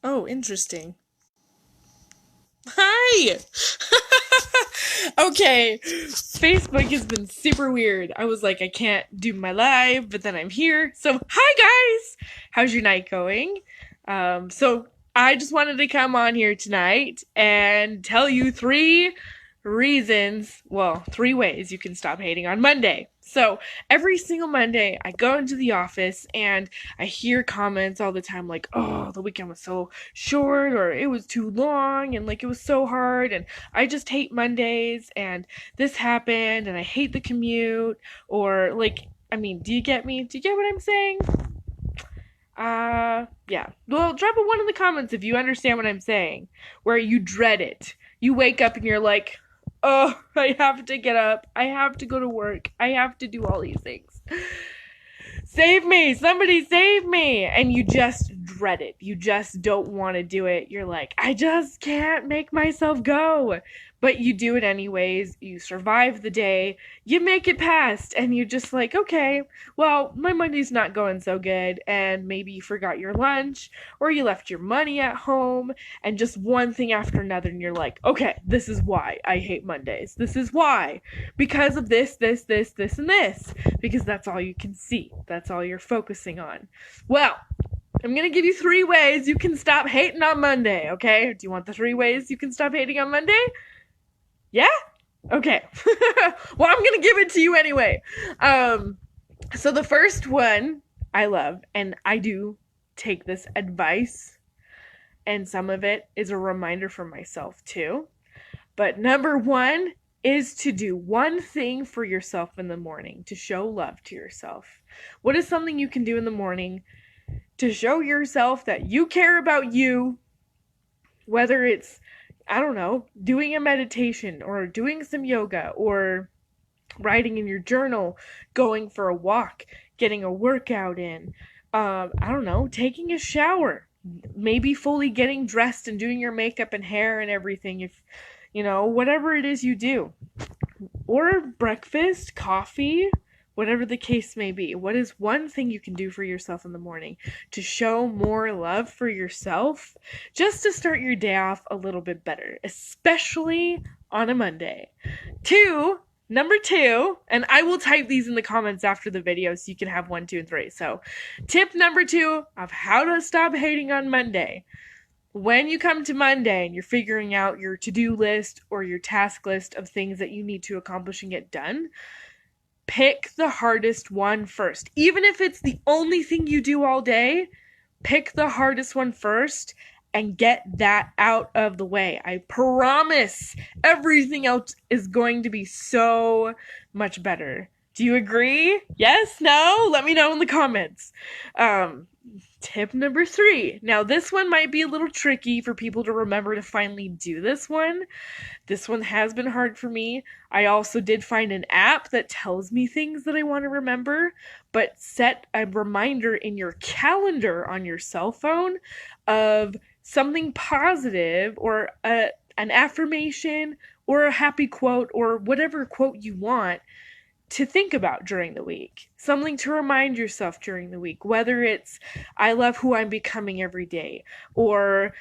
Oh, interesting. Hi! Okay, Facebook has been super weird. I was like, I can't do my live, but then I'm here. So, hi guys! How's your night going? So I just wanted to come on here tonight and tell you three ways you can stop hating on Monday. So every single Monday, I go into the office and I hear comments all the time like, oh, the weekend was so short, or it was too long, and like it was so hard, and I just hate Mondays, and this happened, and I hate the commute, or like, I mean, do you get me? Do you get what I'm saying? Yeah. Well, drop a one in the comments if you understand what I'm saying, where you dread it. You wake up and you're like, oh, I have to get up. I have to go to work. I have to do all these things. Save me, somebody save me. And you just dread it. You just don't want to do it. You're like, I just can't make myself go. But you do it anyways. You survive the day. You make it past. And you're just like, okay, well, my Monday's not going so good. And maybe you forgot your lunch, or you left your money at home, and just one thing after another. And you're like, okay, this is why I hate Mondays. This is why. Because of this, and this. Because that's all you can see. That's all you're focusing on. Well, I'm going to give you 3 ways you can stop hating on Monday, okay? Do you want the 3 ways you can stop hating on Monday? Yeah? Okay. Well, I'm going to give it to you anyway. So the first one I love, and I do take this advice, and some of it is a reminder for myself too. But number 1 is to do one thing for yourself in the morning to show love to yourself. What is something you can do in the morning to show yourself that you care about you? Whether it's, I don't know, doing a meditation, or doing some yoga, or writing in your journal, going for a walk, getting a workout in, I don't know, taking a shower, maybe fully getting dressed and doing your makeup and hair and everything, if whatever it is you do, or breakfast, coffee, whatever the case may be. What is one thing you can do for yourself in the morning to show more love for yourself, just to start your day off a little bit better, especially on a Monday? Number 2, and I will type these in the comments after the video so you can have 1, 2, and 3. So, tip number 2 of how to stop hating on Monday. When you come to Monday and you're figuring out your to-do list or your task list of things that you need to accomplish and get done, pick the hardest one first. Even if it's the only thing you do all day, pick the hardest one first and get that out of the way. I promise everything else is going to be so much better. Do you agree? Yes? No? Let me know in the comments. Tip number 3. Now, this one might be a little tricky for people to remember to finally do this one. This one has been hard for me. I also did find an app that tells me things that I want to remember, but set a reminder in your calendar on your cell phone of something positive, or an affirmation, or a happy quote, or whatever quote you want to think about during the week. Something to remind yourself during the week, whether it's, I love who I'm becoming every day, or,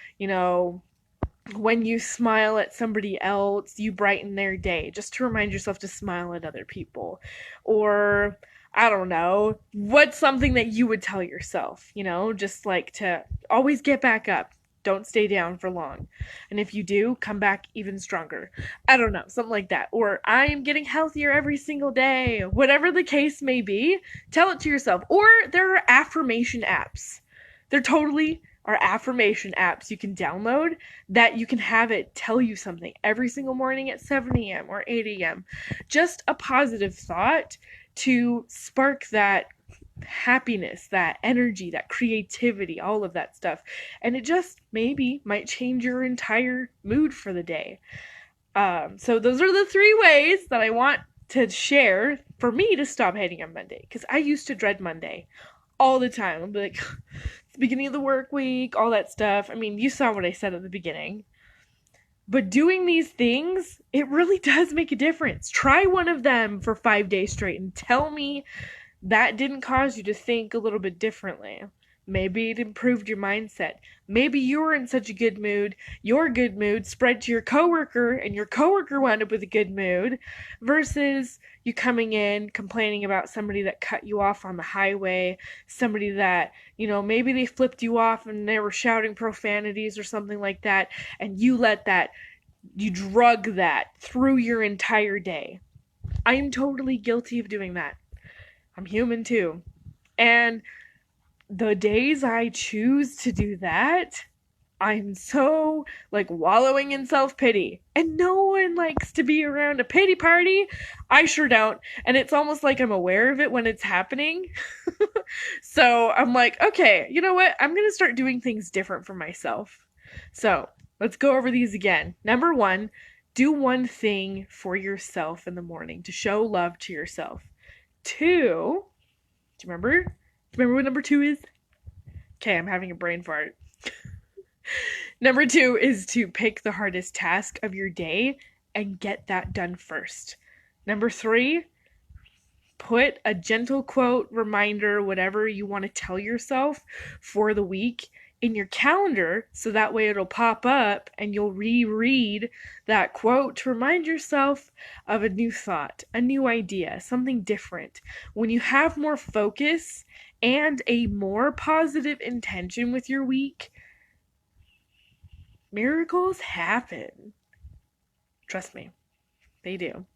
when you smile at somebody else, you brighten their day, just to remind yourself to smile at other people. Or, I don't know, what's something that you would tell yourself, just like to always get back up. Don't stay down for long. And if you do, come back even stronger. I don't know, something like that. Or, I am getting healthier every single day. Whatever the case may be, tell it to yourself. Or there are affirmation apps. There totally are affirmation apps you can download that you can have it tell you something every single morning at 7 a.m. or 8 a.m. Just a positive thought to spark that happiness, that energy, that creativity, all of that stuff. And it just maybe might change your entire mood for the day. So those are the 3 ways that I want to share for me to stop hating on Monday. Because I used to dread Monday all the time. I'd be like, it's the beginning of the work week, all that stuff. I mean, you saw what I said at the beginning. But doing these things, it really does make a difference. Try one of them for 5 days straight and tell me that didn't cause you to think a little bit differently. Maybe it improved your mindset. Maybe you were in such a good mood, your good mood spread to your coworker, and your coworker wound up with a good mood, versus you coming in complaining about somebody that cut you off on the highway, somebody that, maybe they flipped you off and they were shouting profanities or something like that, and you drug that through your entire day. I'm totally guilty of doing that. I'm human too. And the days I choose to do that, I'm so, wallowing in self-pity. And no one likes to be around a pity party. I sure don't. And it's almost like I'm aware of it when it's happening. So I'm like, okay, you know what? I'm going to start doing things different for myself. So let's go over these again. Number 1, do one thing for yourself in the morning to show love to yourself. 2, do you remember? Do you remember what number 2 is? Okay, I'm having a brain fart. Number 2 is to pick the hardest task of your day and get that done first. Number 3, put a gentle quote, reminder, whatever you want to tell yourself for the week in your calendar, so that way it'll pop up and you'll reread that quote to remind yourself of a new thought, a new idea, something different. When you have more focus and a more positive intention with your week, miracles happen. Trust me, they do.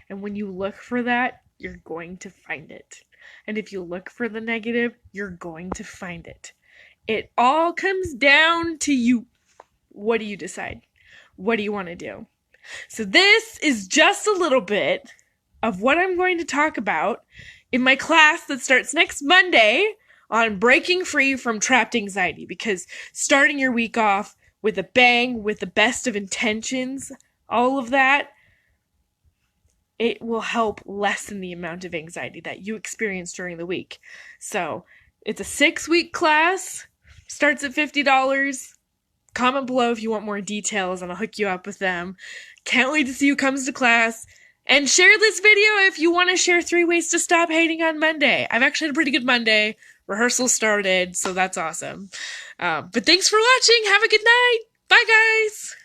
And when you look for that, you're going to find it. And if you look for the negative, you're going to find it. It all comes down to you. What do you decide? What do you want to do? So this is just a little bit of what I'm going to talk about in my class that starts next Monday on breaking free from trapped anxiety, because starting your week off with a bang, with the best of intentions, all of that, it will help lessen the amount of anxiety that you experience during the week. So it's a 6-week class, starts at $50. Comment below if you want more details and I'll hook you up with them. Can't wait to see who comes to class. And share this video if you want to share 3 ways to stop hating on Monday. I've actually had a pretty good Monday. Rehearsal started, so that's awesome. But thanks for watching. Have a good night. Bye, guys.